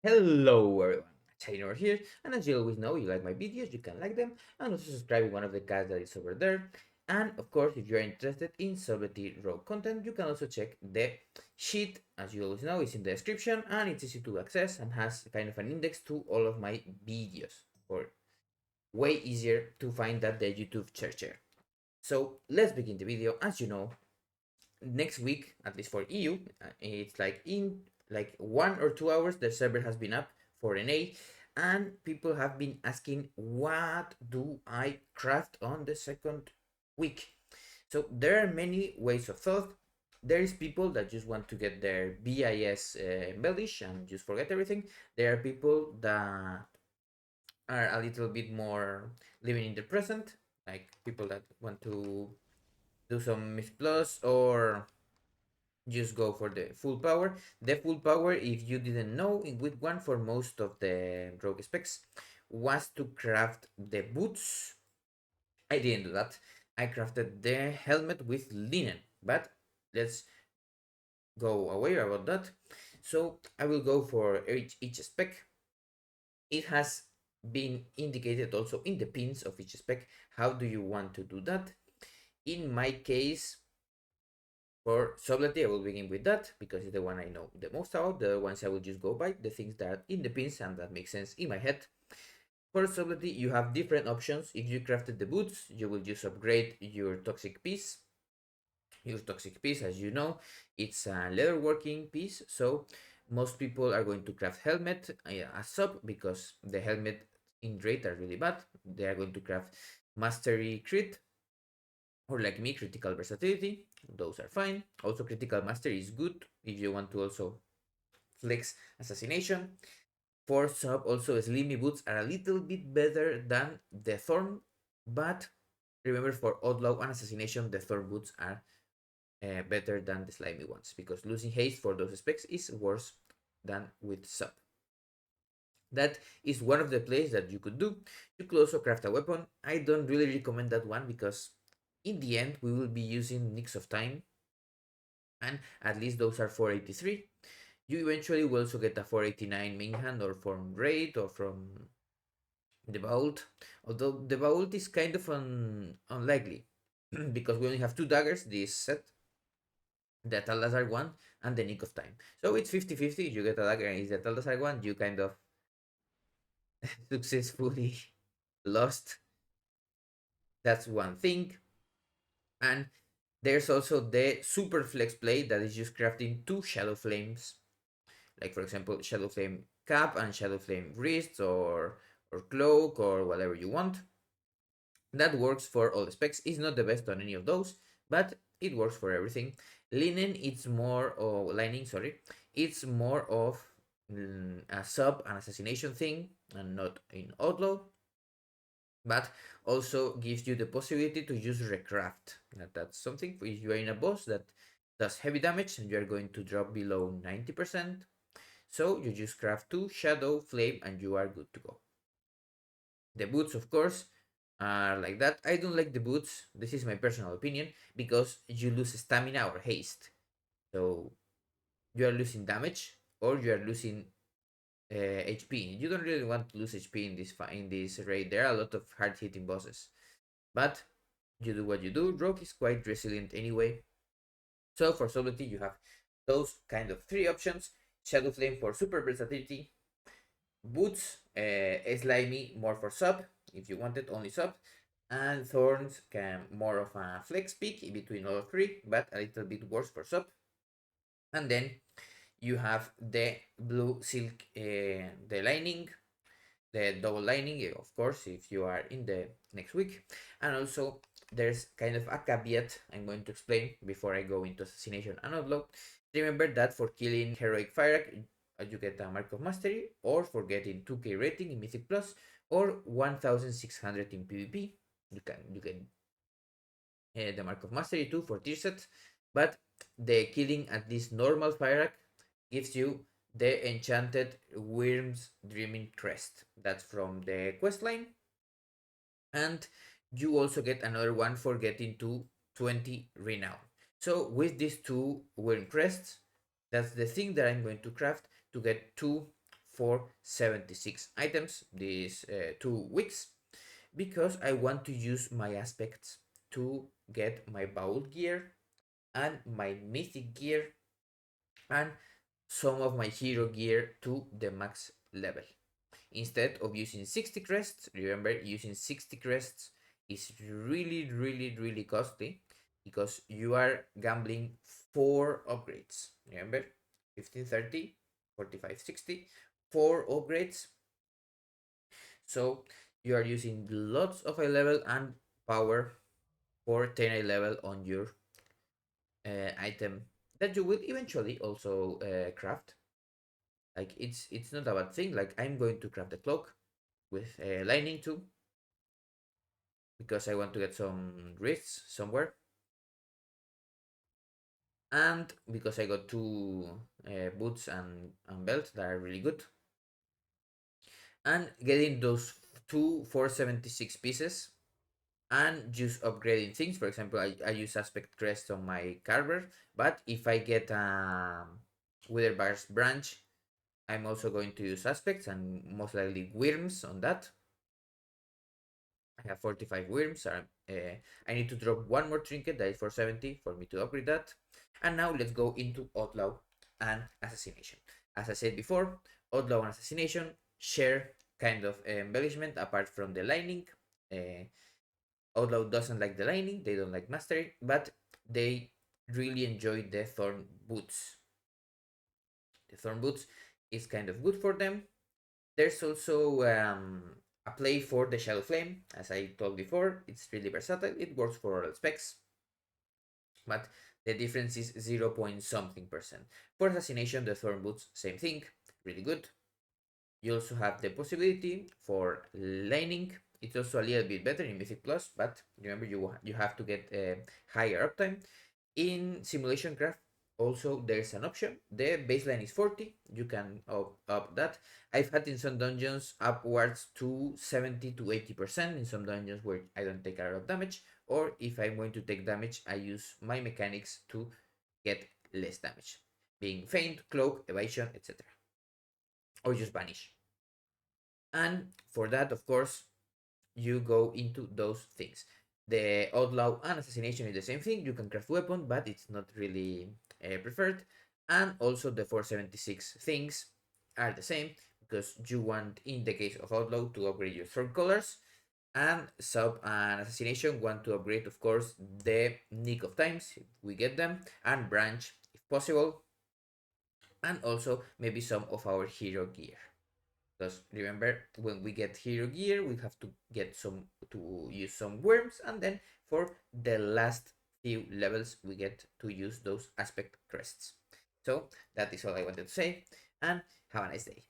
Hello everyone, Hachadino here, and as you always know, you like my videos, you can like them, and also subscribe in one of the guys that is over there. And of course, if you're interested in Sovereignty Rogue content, you can also check the sheet, as you always know, is in the description, and it's easy to access and has kind of an index to all of my videos, or way easier to find than the YouTube searcher. So let's begin the video. As you know, next week, at least for EU, it's like in like 1 or 2 hours, the server has been up for NA, and people have been asking, what do I craft on the second week? So there are many ways of thought. There is people that just want to get their BIS embellish and just forget everything. There are people that are a little bit more living in the present, like people that want to do some Miss Plus or just go for the full power. The full power, if you didn't know, in week one for most of the rogue specs, was to craft the boots. I didn't do that. I crafted the helmet with linen, but let's go away about that. So I will go for each spec. It has been indicated also in the pins of each spec. How do you want to do that? In my case, for subtlety, I will begin with that because it's the one I know the most about. The ones I will just go by, the things that are in the pins and that make sense in my head. For subtlety, you have different options. If you crafted the boots, you will just upgrade your toxic piece. Your toxic piece, as you know, it's a leatherworking piece. So most people are going to craft helmet as sub because the helmet in rate are really bad. They are going to craft mastery crit, or like me, critical versatility. Those are fine. Also, critical mastery is good if you want to also flex assassination. For sub, also slimy boots are a little bit better than the thorn, but remember, for outlaw and assassination, the thorn boots are better than the slimy ones because losing haste for those specs is worse than with sub. That is one of the plays that you could do. You could also craft a weapon. I don't really recommend that one because in the end we will be using Nicks of Time, and at least those are 483. You eventually will also get a 489 main hand or from raid or from the vault, although the vault is kind of unlikely because we only have two daggers this set, the Talazar one and the Nick of Time. So it's 50-50. You get a dagger and it's the Talazar one, you kind of successfully lost. That's one thing. And there's also the super flex play that is just crafting two Shadow Flames, like for example Shadow Flame cap and Shadow Flame wrists or cloak or whatever you want. That works for all the specs. It's not the best on any of those, but it works for everything. Linen, it's more of lining, sorry, it's more of a sub and assassination thing and not in outlaw, but also gives you the possibility to use recraft. That's something if you are in a boss that does heavy damage and you are going to drop below 90%. So you just craft two Shadow, Flame, and you are good to go. The boots, of course, are like that. I don't like the boots, this is my personal opinion, because you lose stamina or haste. So you are losing damage or you are losing HP. You don't really want to lose HP in this raid. There are a lot of hard hitting bosses, but you do what you do. Rogue is quite resilient anyway. So for Sovereignty, you have those kind of three options. Shadow Flame for super versatility, Boots, Slimy more for sub, if you wanted only sub, and Thorns can more of a flex pick in between all three, but a little bit worse for sub. And then you have the blue silk, the lining, the double lining, of course, if you are in the next week. And also there's kind of a caveat I'm going to explain before I go into assassination and outlaw. Remember that for killing heroic fire you get a mark of mastery, or for getting 2k rating in mythic plus, or 1600 in pvp, you get the mark of mastery too for tier set. But the killing at this normal fire gives you the enchanted Worm's Dreaming Crest. That's from the quest line. And you also get another one for getting to 20 renown. So with these two Worm Crests, that's the thing that I'm going to craft to get two 476 items these 2 weeks, because I want to use my aspects to get my bowl gear and my mythic gear and some of my hero gear to the max level. Instead of using 60 crests, remember, using 60 crests is really costly, because you are gambling 4 upgrades. Remember, 15, 30, 45, 60, 4 upgrades. So you are using lots of high level and power for 10 high level on your item that you will eventually also craft. Like, it's not a bad thing. Like, I'm going to craft a cloak with lining too, because I want to get some wrists somewhere, and because I got 2 boots and belt that are really good, and getting those 476 pieces and just upgrading things. For example, I use aspect crest on my carver, but if I get wither bars branch, I'm also going to use aspects and most likely worms on that. I have 45 worms. I need to drop one more trinket that is 470 for me to upgrade that. And now let's go into Outlaw and Assassination. As I said before, Outlaw and Assassination share kind of embellishment apart from the lining. Uh, Outlaw doesn't like the lining, they don't like mastery, but they really enjoy the thorn boots. The thorn boots is kind of good for them. There's also a play for the Shadow Flame, as I told before. It's really versatile. It works for all specs, but the difference is 0 point something percent. For Assassination, the Thorn Boots, same thing, really good. You also have the possibility for laning. It's also a little bit better in Mythic Plus, but remember, you have to get higher uptime. In Simulation Craft, also there's an option. The baseline is 40. You can up that. I've had in some dungeons upwards to 70 to 80% in some dungeons where I don't take a lot of damage, or if I'm going to take damage, I use my mechanics to get less damage, being feint, cloak, evasion, etc., or just vanish. And for that, of course, you go into those things. The outlaw and assassination is the same thing. You can craft weapon, but it's not really preferred. And also the 476 things are the same, because you want, in the case of outlaw, to upgrade your third colors, and sub and assassination want to upgrade, of course, the nick of times if we get them, and branch if possible, and also maybe some of our hero gear. Because remember, when we get hero gear, we have to get some to use some worms, and then for the last few levels, we get to use those aspect crests. So that is all I wanted to say, and have a nice day.